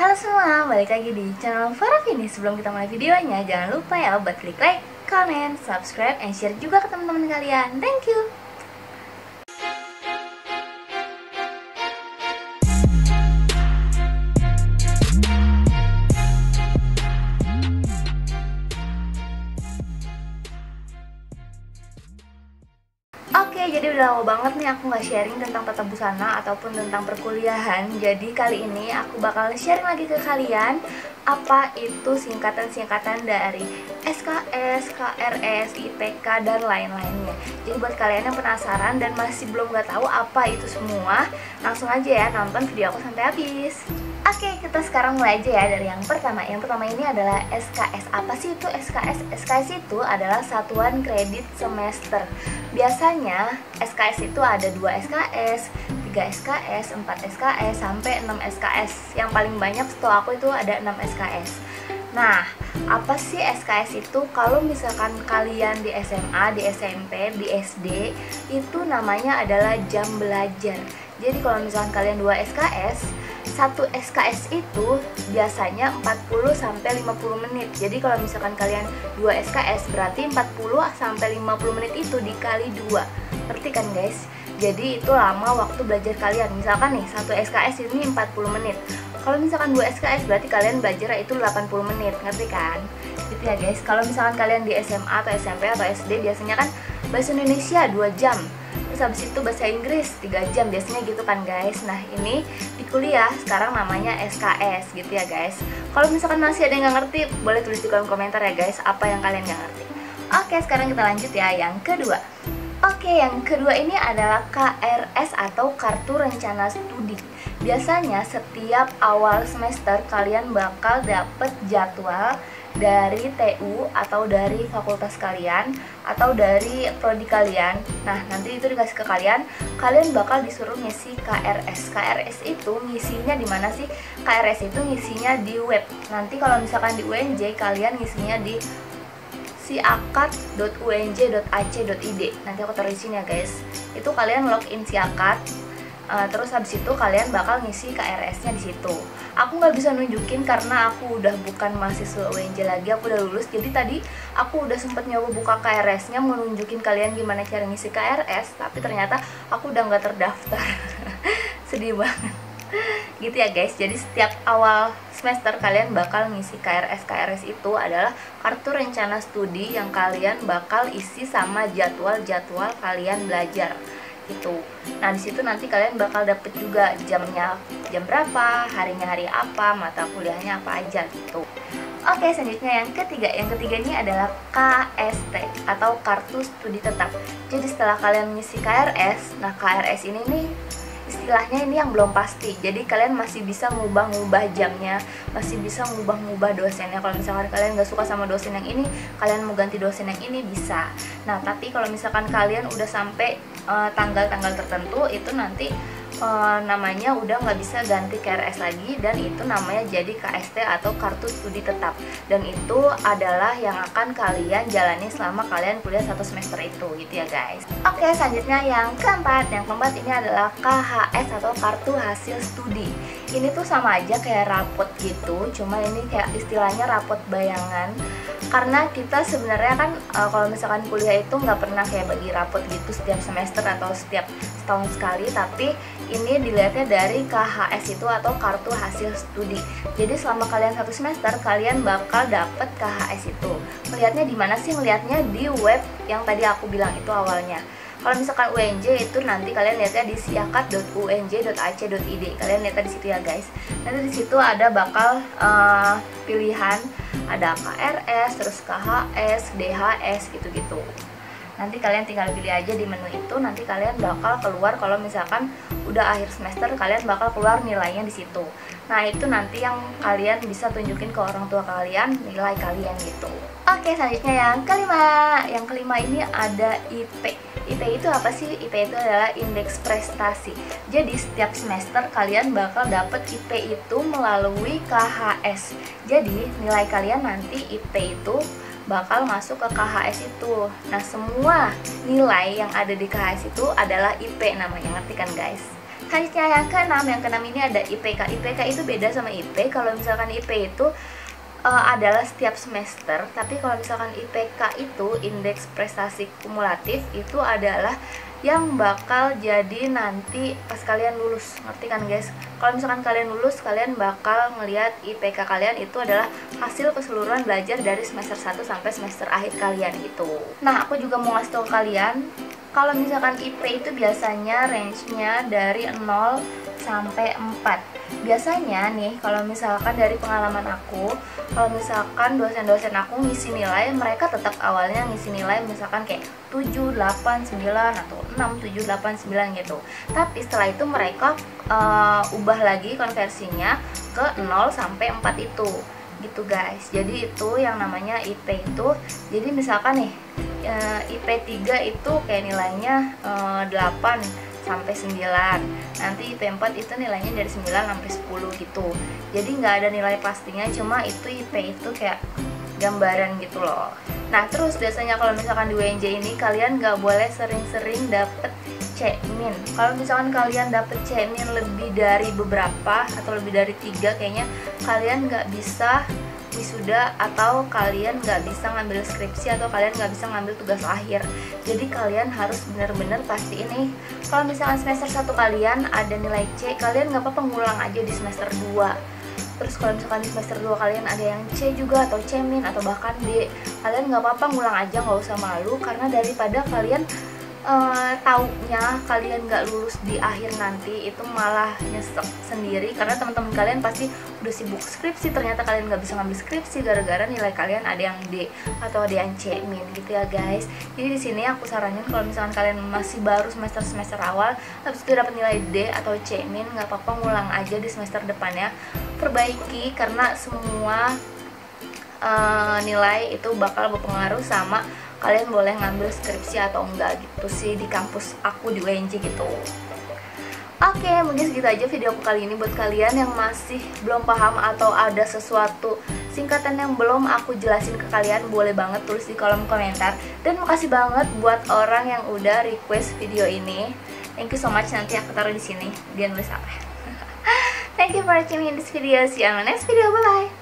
Halo semua, balik lagi di channel Faravini. Sebelum kita mulai videonya, jangan lupa ya buat klik like, comment, subscribe, and share juga ke teman-teman kalian. Thank you. Oke, jadi udah lama banget nih aku nggak sharing tentang tata busana ataupun tentang perkuliahan. Jadi kali ini aku bakal sharing lagi ke kalian apa itu singkatan-singkatan dari SKS, KRS, IPK, dan lain-lainnya. Jadi buat kalian yang penasaran dan masih belum nggak tahu apa itu semua, langsung aja ya nonton video aku sampai habis. Oke, kita sekarang mulai aja ya dari yang pertama. Yang pertama ini adalah SKS. Apa sih itu SKS? SKS itu adalah satuan kredit semester. Biasanya SKS itu ada 2 SKS, 3 SKS, 4 SKS, sampai 6 SKS. Yang paling banyak setahu aku itu ada 6 SKS. Nah, apa sih SKS itu? Kalau misalkan kalian di SMA, di SMP, di SD, itu namanya adalah jam belajar. Jadi kalau misalkan kalian 2 SKS, satu SKS itu biasanya 40-50 menit. Jadi kalau misalkan kalian 2 SKS berarti 40-50 menit itu dikali 2. Ngerti kan guys? Jadi itu lama waktu belajar kalian. Misalkan nih, satu SKS ini 40 menit. Kalau misalkan 2 SKS berarti kalian belajar itu 80 menit. Ngerti kan? Gitu ya guys. Kalau misalkan kalian di SMA atau SMP atau SD biasanya kan bahasa Indonesia 2 jam. Terus habis itu bahasa Inggris 3 jam biasanya gitu kan guys. Nah ini di kuliah sekarang namanya SKS gitu ya guys. Kalau misalkan masih ada yang nggak ngerti, boleh tulis di kolom komentar ya guys apa yang kalian nggak ngerti. Oke, sekarang kita lanjut ya yang kedua. Oke, yang kedua ini adalah KRS atau Kartu Rencana Studi. Biasanya setiap awal semester kalian bakal dapet jadwal dari TU atau dari fakultas kalian atau dari prodi kalian. Nah, nanti itu dikasih ke kalian, kalian bakal disuruh ngisi KRS. KRS itu ngisinya di mana sih? KRS itu ngisinya di web. Nanti kalau misalkan di UNJ kalian ngisinya di siakat.unj.ac.id. Nanti aku taruh di sini ya guys. Itu kalian login siakat. Terus habis itu kalian bakal ngisi KRS-nya di situ. Aku nggak bisa nunjukin karena aku udah bukan mahasiswa UNJ lagi, aku udah lulus. Jadi tadi aku udah sempet nyoba buka KRS-nya mau nunjukin kalian gimana cara ngisi KRS, tapi ternyata aku udah nggak terdaftar. Sedih banget. Gitu ya guys. Jadi setiap awal semester kalian bakal ngisi KRS. KRS itu adalah kartu rencana studi yang kalian bakal isi sama jadwal-jadwal kalian belajar gitu. Nah disitu nanti kalian bakal dapet juga jamnya, jam berapa, harinya hari apa, mata kuliahnya apa aja gitu. Oke, selanjutnya yang ketiga. Yang ketiga ini adalah KST atau Kartu Studi Tetap. Jadi setelah kalian ngisi KRS, nah KRS ini nih istilahnya ini yang belum pasti. Jadi kalian masih bisa ngubah-ngubah jamnya, masih bisa ngubah-ngubah dosennya. Kalau misalkan kalian gak suka sama dosen yang ini, kalian mau ganti dosen yang ini bisa. Nah tapi kalau misalkan kalian udah sampai tanggal-tanggal tertentu, itu nanti namanya udah nggak bisa ganti KRS lagi, dan itu namanya jadi KST atau Kartu Studi Tetap, dan itu adalah yang akan kalian jalani selama kalian kuliah 1 semester itu gitu ya guys. Oke, selanjutnya yang keempat. Yang keempat ini adalah KHS atau Kartu Hasil Studi. Ini tuh sama aja kayak rapot gitu, cuma ini kayak istilahnya rapot bayangan. Karena kita sebenarnya kan kalau misalkan kuliah itu nggak pernah kayak bagi rapot gitu setiap semester atau setiap setahun sekali, tapi ini dilihatnya dari KHS itu atau Kartu Hasil Studi. Jadi selama kalian 1 semester kalian bakal dapet KHS itu. Melihatnya di mana sih? Melihatnya di web yang tadi aku bilang itu awalnya. Kalau misalkan UNJ itu nanti kalian lihatnya di siakat.unj.ac.id. Kalian lihatnya di situ ya guys. Nanti di situ ada bakal pilihan, ada KRS, terus KHS, DHS gitu-gitu. Nanti kalian tinggal pilih aja di menu itu. Nanti kalian bakal keluar kalau misalkan udah akhir semester, kalian bakal keluar nilainya di situ. Nah itu nanti yang kalian bisa tunjukin ke orang tua kalian nilai kalian gitu. Oke, selanjutnya yang kelima. Yang kelima ini ada IP. IP itu apa sih? IP itu adalah indeks prestasi. Jadi setiap semester kalian bakal dapet IP itu melalui KHS. Jadi nilai kalian nanti IP itu bakal masuk ke KHS itu. Nah semua nilai yang ada di KHS itu adalah IP namanya, ngerti kan guys? Selanjutnya yang keenam, ini ada IPK. IPK itu beda sama IP. Kalau misalkan IP itu adalah setiap semester, tapi kalau misalkan IPK itu indeks prestasi kumulatif, itu adalah yang bakal jadi nanti pas kalian lulus. Ngerti kan guys? Kalau misalkan kalian lulus, kalian bakal ngelihat IPK kalian itu adalah hasil keseluruhan belajar dari semester 1 sampai semester akhir kalian gitu. Nah, aku juga mau ngasih tau kalian, kalau misalkan IP itu biasanya range-nya dari 0 sampai 4. Biasanya nih, kalau misalkan dari pengalaman aku, kalau misalkan dosen-dosen aku ngisi nilai, mereka tetap awalnya ngisi nilai misalkan kayak 7, 8, 9 atau 6, 7, 8, 9 gitu. Tapi setelah itu mereka ubah lagi konversinya ke 0 sampai 4 itu. Gitu guys. Jadi itu yang namanya IP itu. Jadi misalkan nih, IP 3 itu kayak nilainya 8 sampai 9. Nanti IP 4 itu nilainya dari 9 sampai 10 gitu. Jadi nggak ada nilai pastinya, cuma itu IP itu kayak gambaran gitu loh. Nah, terus biasanya kalau misalkan di UNJ ini kalian nggak boleh sering-sering dapet C-min. Kalau misalkan kalian dapet C-min lebih dari beberapa atau lebih dari 3, kayaknya kalian nggak bisa wisuda atau kalian nggak bisa ngambil skripsi atau kalian nggak bisa ngambil tugas akhir. Jadi kalian harus bener-bener pasti ini. Kalau misalkan semester 1 kalian ada nilai C, kalian nggak apa-apa ngulang aja di semester 2. Terus kalau misalkan di semester 2 kalian ada yang C juga atau C-min atau bahkan D, kalian nggak apa-apa ngulang aja, nggak usah malu, karena daripada kalian taunya kalian nggak lulus di akhir nanti, itu malah nyesek sendiri karena teman-teman kalian pasti udah sibuk skripsi, ternyata kalian nggak bisa ngambil skripsi gara-gara nilai kalian ada yang D atau ada yang C- gitu ya guys. Jadi di sini aku saranin kalau misalkan kalian masih baru semester awal, habis itu dapat nilai D atau C-, nggak apa-apa, ngulang aja di semester depannya, perbaiki, karena semua nilai itu bakal berpengaruh sama kalian boleh ngambil skripsi atau enggak gitu sih di kampus aku di UNJ gitu. Oke, mungkin segitu aja video aku kali ini. Buat kalian yang masih belum paham atau ada sesuatu singkatan yang belum aku jelasin ke kalian, boleh banget tulis di kolom komentar. Dan makasih banget buat orang yang udah request video ini. Thank you so much, nanti aku taruh di sini dia nulis apa. Thank you for watching this video. See you on the next video. Bye bye.